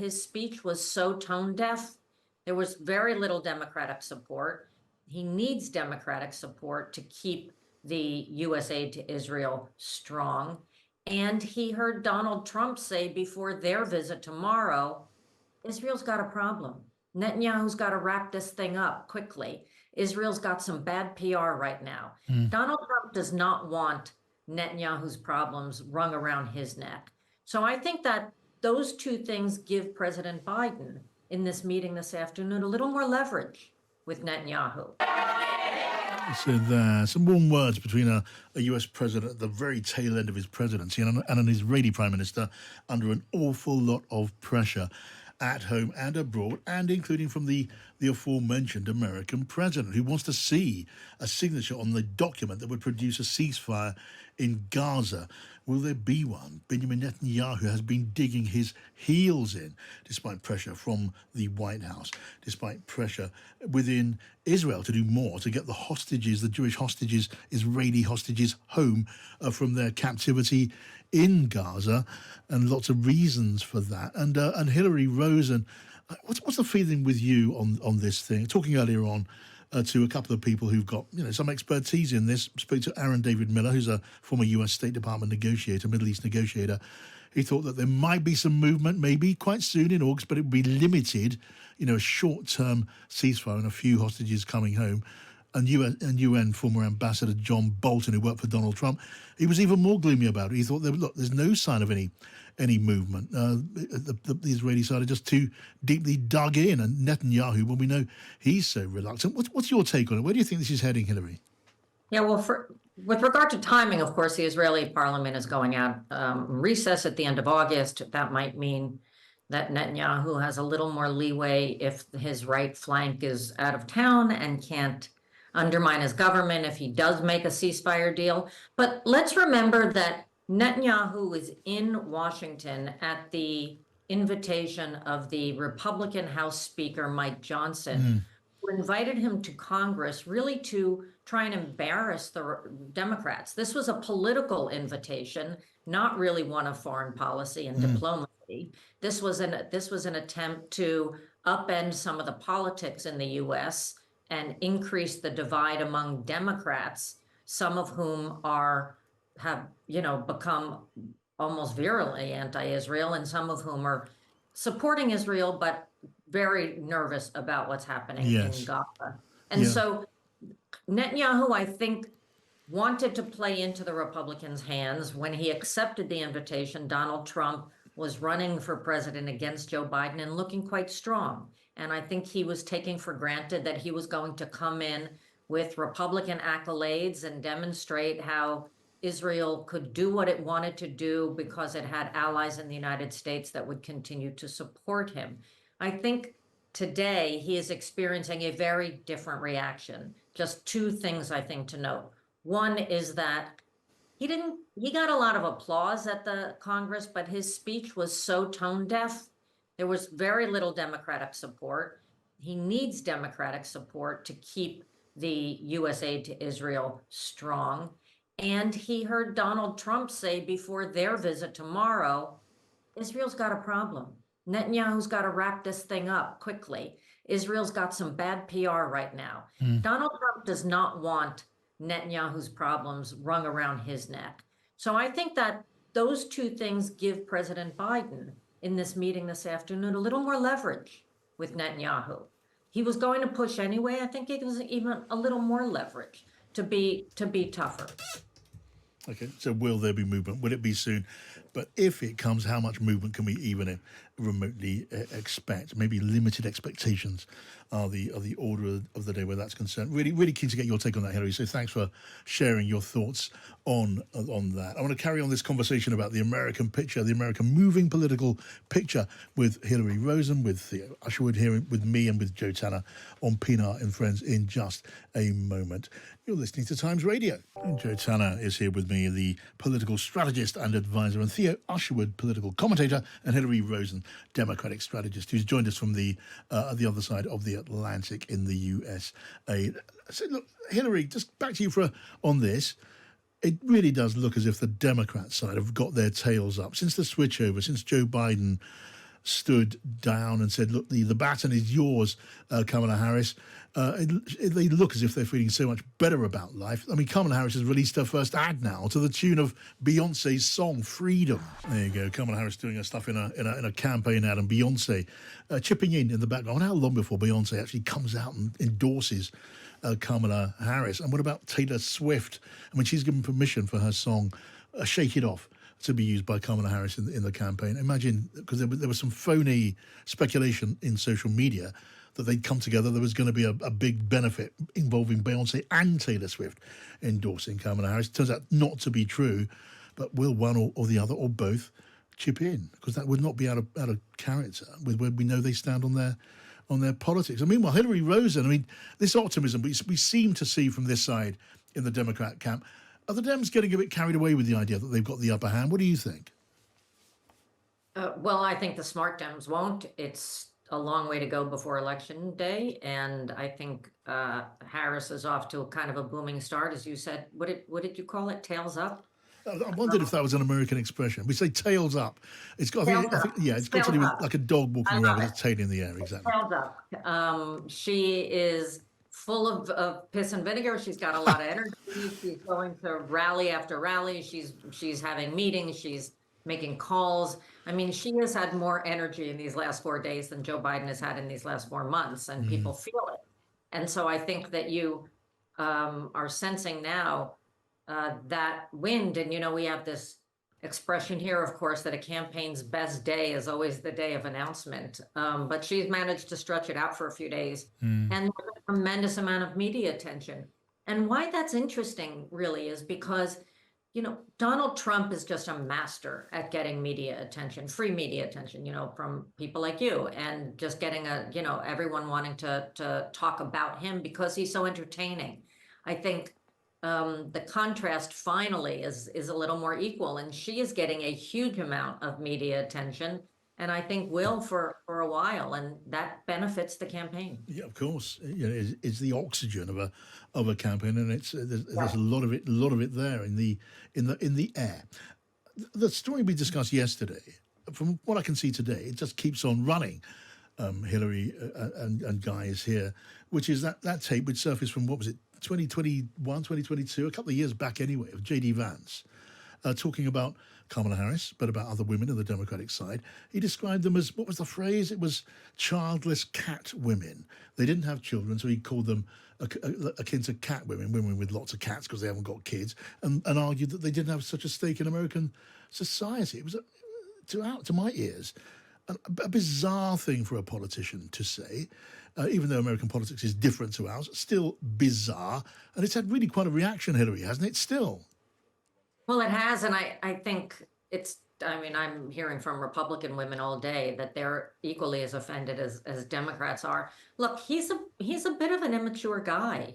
his speech was so tone deaf. There was very little Democratic support. He needs Democratic support to keep the U.S. aid to Israel strong. And he heard Donald Trump say before their visit tomorrow, Israel's got a problem. Netanyahu's got to wrap this thing up quickly. Israel's got some bad PR right now. Donald Trump does not want Netanyahu's problems rung around his neck. So I think that those two things give President Biden in this meeting this afternoon a little more leverage with Netanyahu. So there, some warm words between a US president at the very tail end of his presidency and an Israeli prime minister under an awful lot of pressure at home and abroad, and including from the aforementioned American president, who wants to see a signature on the document that would produce a ceasefire in Gaza. Will there be one? Benjamin Netanyahu has been digging his heels in, despite pressure from the White House, despite pressure within Israel to do more, to get the hostages, the Jewish hostages, Israeli hostages, home from their captivity in Gaza, and lots of reasons for that. And Hilary Rosen, what's the feeling with you on this thing? Talking earlier on to a couple of people who've got some expertise in this. Spoke to Aaron David Miller, who's a former US State Department negotiator, Middle East negotiator. He thought that there might be some movement, maybe quite soon in August, but it would be limited, a short-term ceasefire and a few hostages coming home. And UN former Ambassador John Bolton, who worked for Donald Trump, he was even more gloomy about it. He thought, there's no sign of any movement. The Israeli side are just too deeply dug in. And Netanyahu, well, we know he's so reluctant. What's your take on it? Where do you think this is heading, Hilary? Yeah, well, with regard to timing, of course, the Israeli parliament is going out recess at the end of August. That might mean that Netanyahu has a little more leeway if his right flank is out of town and can't undermine his government if he does make a ceasefire deal. But let's remember that Netanyahu is in Washington at the invitation of the Republican House Speaker, Mike Johnson, who invited him to Congress really to try and embarrass the Democrats. This was a political invitation, not really one of foreign policy and diplomacy. This was an attempt to upend some of the politics in the U.S. and increase the divide among Democrats, some of whom have become almost virulently anti-Israel, and some of whom are supporting Israel but very nervous about what's happening in Gaza. And so Netanyahu, I think, wanted to play into the Republicans' hands. When he accepted the invitation, Donald Trump was running for president against Joe Biden and looking quite strong. And I think he was taking for granted that he was going to come in with Republican accolades and demonstrate how Israel could do what it wanted to do because it had allies in the United States that would continue to support him. I think today he is experiencing a very different reaction. Just two things I think to note. One is that he got a lot of applause at the Congress, but his speech was so tone deaf. There was very little Democratic support. He needs Democratic support to keep the U.S. aid to Israel strong. And he heard Donald Trump say before their visit tomorrow, Israel's got a problem. Netanyahu's got to wrap this thing up quickly. Israel's got some bad PR right now. Donald Trump does not want Netanyahu's problems rung around his neck. So I think that those two things give President Biden in this meeting this afternoon a little more leverage with Netanyahu. He was going to push anyway. I think it was even a little more leverage to be tougher. Okay, so will there be movement? Will it be soon? But if it comes, how much movement can we even remotely expect? Maybe limited expectations are the order of the day where that's concerned. Really, really keen to get your take on that, Hilary. So thanks for sharing your thoughts on that. I want to carry on this conversation about the American picture, the American moving political picture with Hilary Rosen, with Theo Usherwood here with me and with Joe Tanner on Pinar and Friends in just a moment. You're listening to Times Radio. And Joe Tanner is here with me, the political strategist and advisor, and Theo Usherwood, political commentator, and Hilary Rosen, Democratic strategist, who's joined us from the other side of the Atlantic in the USA. So look, Hilary, just back to you on this. It really does look as if the Democrat side have got their tails up since the switchover, since Joe Biden stood down and said, look, the baton is yours, Kamala Harris. They look as if they're feeling so much better about life. I mean, Kamala Harris has released her first ad now to the tune of Beyonce's song Freedom. There you go, Kamala Harris doing her stuff in a campaign ad, and Beyonce chipping in the background. How long before Beyonce actually comes out and endorses Kamala Harris? And what about Taylor Swift? I mean, she's given permission for her song Shake It Off to be used by Kamala Harris in the campaign. Imagine, because there was some phony speculation in social media that they'd come together. There was going to be a big benefit involving Beyonce and Taylor Swift endorsing Kamala Harris. Turns out not to be true, but will one or the other or both chip in? Because that would not be out of character with where we know they stand on their politics. And meanwhile, Hilary Rosen, I mean, this optimism we seem to see from this side in the Democrat camp. Are the Dems getting a bit carried away with the idea that they've got the upper hand? What do you think? Well, I think the smart Dems won't. It's a long way to go before election day, and I think Harris is off to a kind of a booming start, as you said. What did you call it? Tails up? I wondered if that was an American expression. We say tails up. It's got, I think, yeah, it's got to do with like a dog walking around with its tail in the air. Exactly. Tails up. She is full of piss and vinegar. She's got a lot of energy. She's going to rally after rally. She's having meetings. She's making calls. I mean, she has had more energy in these last 4 days than Joe Biden has had in these last 4 months, and people feel it. And so I think that you are sensing now that wind. And, we have this expression here, of course, that a campaign's best day is always the day of announcement. But she's managed to stretch it out for a few days, and there's a tremendous amount of media attention. And why that's interesting really is because, Donald Trump is just a master at getting media attention, free media attention, from people like you, and just getting everyone wanting to talk about him because he's so entertaining. I think the contrast finally is a little more equal, and she is getting a huge amount of media attention, and I think will for a while, and that benefits the campaign. Yeah, of course. It's the oxygen of a campaign, and there's a lot of it there in the air. The story we discussed yesterday, from what I can see today, it just keeps on running. Hilary and Guy is here, which is that tape which surfaced from, what was it, 2021, 2022, a couple of years back anyway, of J.D. Vance, talking about Kamala Harris, but about other women on the Democratic side. He described them as, what was the phrase? It was childless cat women. They didn't have children, so he called them akin to cat women with lots of cats because they haven't got kids, and argued that they didn't have such a stake in American society. It was, to my ears, a bizarre thing for a politician to say, even though American politics is different to ours, still bizarre. And it's had really quite a reaction, Hillary, hasn't it, still? Well, it has, and I think I'm hearing from Republican women all day that they're equally as offended as Democrats are. Look, he's a bit of an immature guy,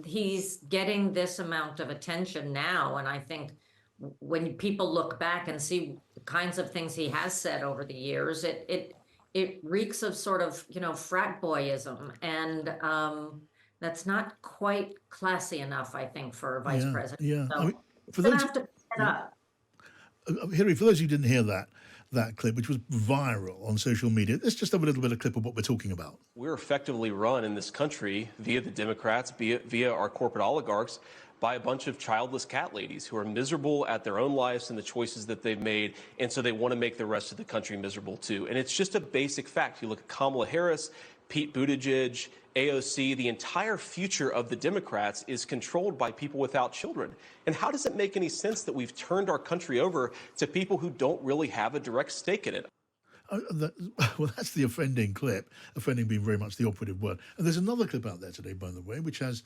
he's getting this amount of attention now, and I think when people look back and see the kinds of things he has said over the years, it reeks of sort of, frat boyism, and that's not quite classy enough, I think, for a vice president. Yeah, So I mean, for those, have to pick it up. Hillary, for those who didn't hear that clip, which was viral on social media, let's just have a little bit of clip of what we're talking about. We're effectively run in this country via the Democrats, via our corporate oligarchs, by a bunch of childless cat ladies who are miserable at their own lives and the choices that they've made, and so they want to make the rest of the country miserable too. And it's just a basic fact. You look at Kamala Harris, Pete Buttigieg, AOC, the entire future of the Democrats is controlled by people without children. And how does it make any sense that we've turned our country over to people who don't really have a direct stake in it? Well, that's the offending clip, offending being very much the operative word. And there's another clip out there today, by the way, which has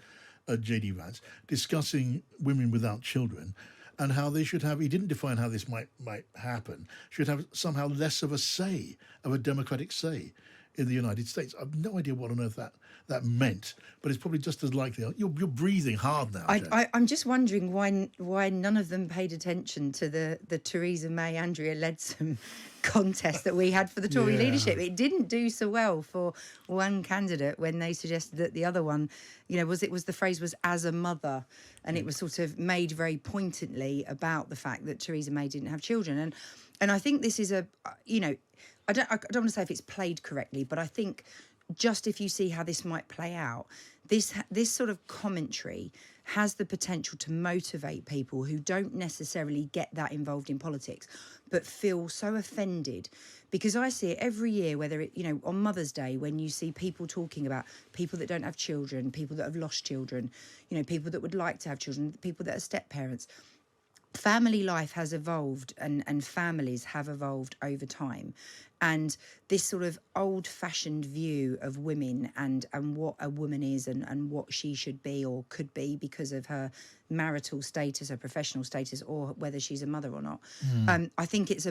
J.D. Vance discussing women without children and how they should have, he didn't define how this might happen, should have somehow less of a say, of a democratic say in the United States. I've no idea what on earth that meant, but it's probably just as likely. You're breathing hard now, Jo. I'm just wondering why none of them paid attention to the Theresa May, Andrea Leadsom contest that we had for the Tory leadership. It didn't do so well for one candidate when they suggested that the other one, the phrase was "as a mother," and it was sort of made very pointedly about the fact that Theresa May didn't have children. And I think this is I don't want to say if it's played correctly, but I think just if you see how this might play out, this sort of commentary has the potential to motivate people who don't necessarily get that involved in politics, but feel so offended. Because I see it every year, whether it, on Mother's Day, when you see people talking about people that don't have children, people that have lost children, people that would like to have children, people that are step parents. Family life has evolved and families have evolved over time. And this sort of old-fashioned view of women and what a woman is and what she should be or could be because of her marital status, her professional status, or whether she's a mother or not. I think it's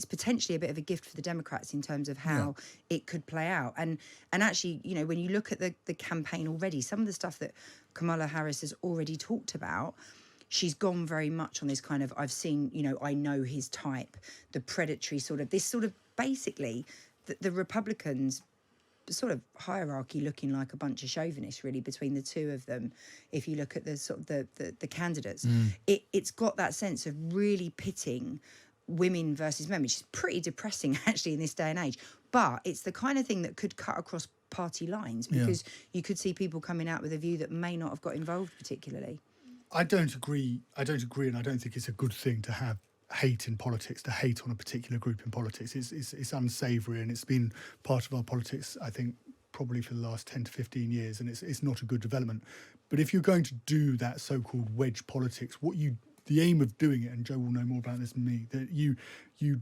potentially a bit of a gift for the Democrats in terms of how it could play out. And actually, when you look at the campaign already, some of the stuff that Kamala Harris has already talked about, she's gone very much on this kind of, I've seen, I know his type, the predatory basically, the Republicans sort of hierarchy looking like a bunch of chauvinists really between the two of them. If you look at the sort of the candidates, it's got that sense of really pitting women versus men, which is pretty depressing actually in this day and age. But it's the kind of thing that could cut across party lines because you could see people coming out with a view that may not have got involved particularly. I don't agree, and I don't think it's a good thing to have hate in politics, to hate on a particular group in politics. It's unsavoury, and it's been part of our politics, I think, probably for the last 10 to 15 years, and it's not a good development. But if you're going to do that so-called wedge politics, the aim of doing it, and Jo will know more about this than me, that you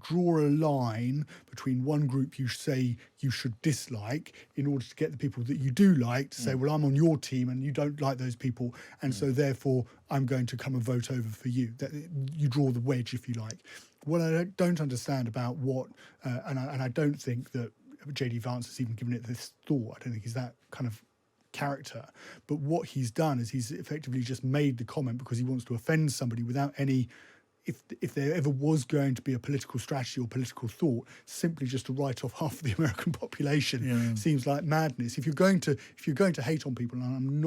draw a line between one group you say you should dislike in order to get the people that you do like to say, well, I'm on your team and you don't like those people, and so therefore I'm going to come and vote over for you. That you draw the wedge, if you like. What I don't understand about and I don't think that J.D. Vance has even given it this thought. I don't think he's that kind of character, but what he's done is he's effectively just made the comment because he wants to offend somebody without any, if there ever was going to be a political strategy or political thought, simply just to write off half of the American population seems like madness. If you're going to hate on people, and I'm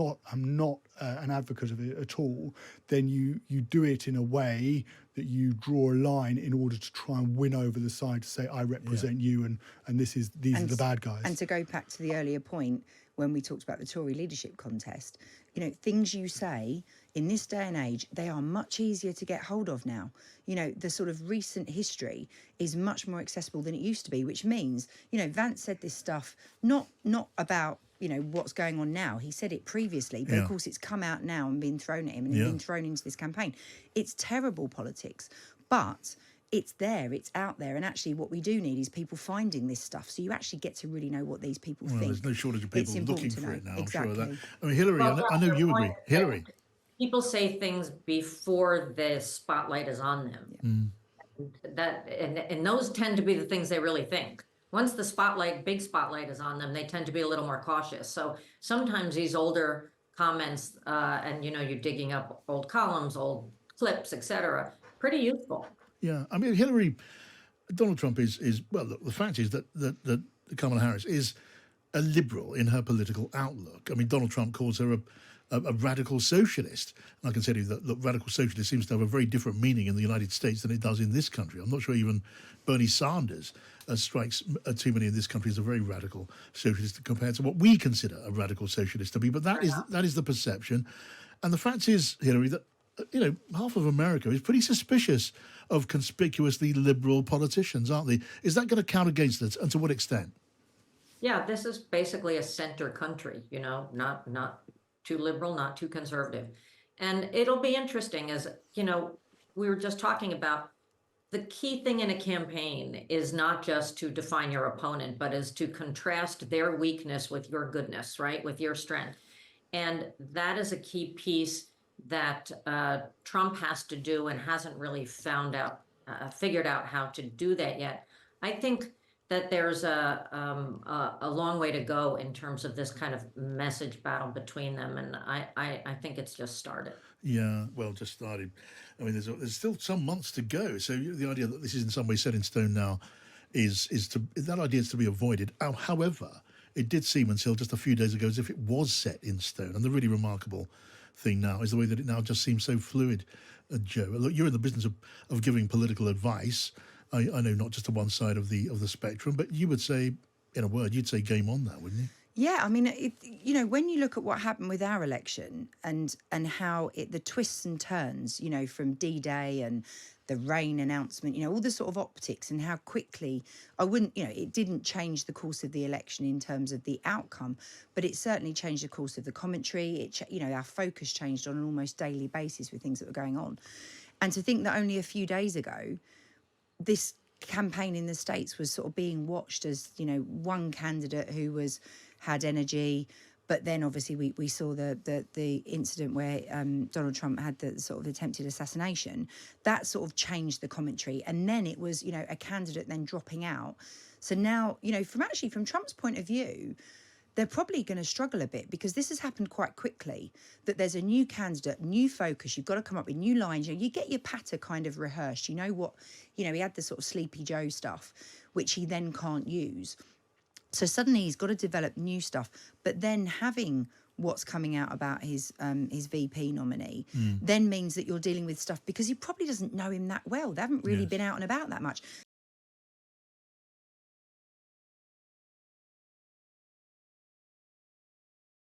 not an advocate of it at all, then you do it in a way that you draw a line in order to try and win over the side to say, I represent you and these are the bad guys. And to go back to the earlier point, when we talked about the Tory leadership contest, things you say in this day and age, they are much easier to get hold of now. The sort of recent history is much more accessible than it used to be, which means, Vance said this stuff, not about, what's going on now. He said it previously, but of course it's come out now and been thrown at him and been thrown into this campaign. It's terrible politics, but it's there, it's out there. And actually what we do need is people finding this stuff. So you actually get to really know what these people think. There's no shortage of people looking for it now. Exactly. I'm sure of that. I mean, Hilary, I know you agree. Hilary. People say things before the spotlight is on them. And those tend to be the things they really think. Once the big spotlight is on them, they tend to be a little more cautious. So sometimes these older comments, and you're digging up old columns, old clips, etc., pretty useful. Yeah, I mean, Donald Trump is well, the fact is that Kamala Harris is a liberal in her political outlook. I mean, Donald Trump calls her a radical socialist. And I can tell you that radical socialist seems to have a very different meaning in the United States than it does in this country. I'm not sure even Bernie Sanders strikes too many in this country as a very radical socialist compared to what we consider a radical socialist to be. But that is the perception. And the fact is, Hilary, that half of America is pretty suspicious of conspicuously liberal politicians, aren't they? Is that going to count against us, and to what extent? Yeah, this is basically a center country, not too liberal, not too conservative. And it'll be interesting as, we were just talking about, the key thing in a campaign is not just to define your opponent, but is to contrast their weakness with your goodness, right? With your strength. And that is a key piece that Trump has to do and hasn't really figured out how to do that yet. I think that there's a long way to go in terms of this kind of message battle between them, and I think it's just started. Yeah, well, just started. I mean, there's still some months to go. So the idea that this is in some way set in stone now that idea is to be avoided. However, it did seem until just a few days ago as if it was set in stone. And the really remarkable thing now is the way that it now just seems so fluid. Joe, look, you're in the business of giving political advice. I know not just to one side of the spectrum, but you would say, in a word, you'd say game on now, wouldn't you? Yeah, I mean, when you look at what happened with our election and how the twists and turns, from D-Day and the rain announcement, all the sort of optics and how quickly, it didn't change the course of the election in terms of the outcome, but it certainly changed the course of the commentary. Our focus changed on an almost daily basis with things that were going on. And to think that only a few days ago, this campaign in the States was sort of being watched as, one candidate who had energy, but then obviously we saw the incident where Donald Trump had the sort of attempted assassination. That sort of changed the commentary, and then it was a candidate then dropping out. So now from Trump's point of view, they're probably going to struggle a bit because this has happened quite quickly, that there's a new candidate, new focus. You've got to come up with new lines. You get your patter kind of rehearsed. He had the sort of Sleepy Joe stuff, which he then can't use. So suddenly he's got to develop new stuff. But then having what's coming out about his VP nominee then means that you're dealing with stuff because he probably doesn't know him that well. They haven't really been out and about that much.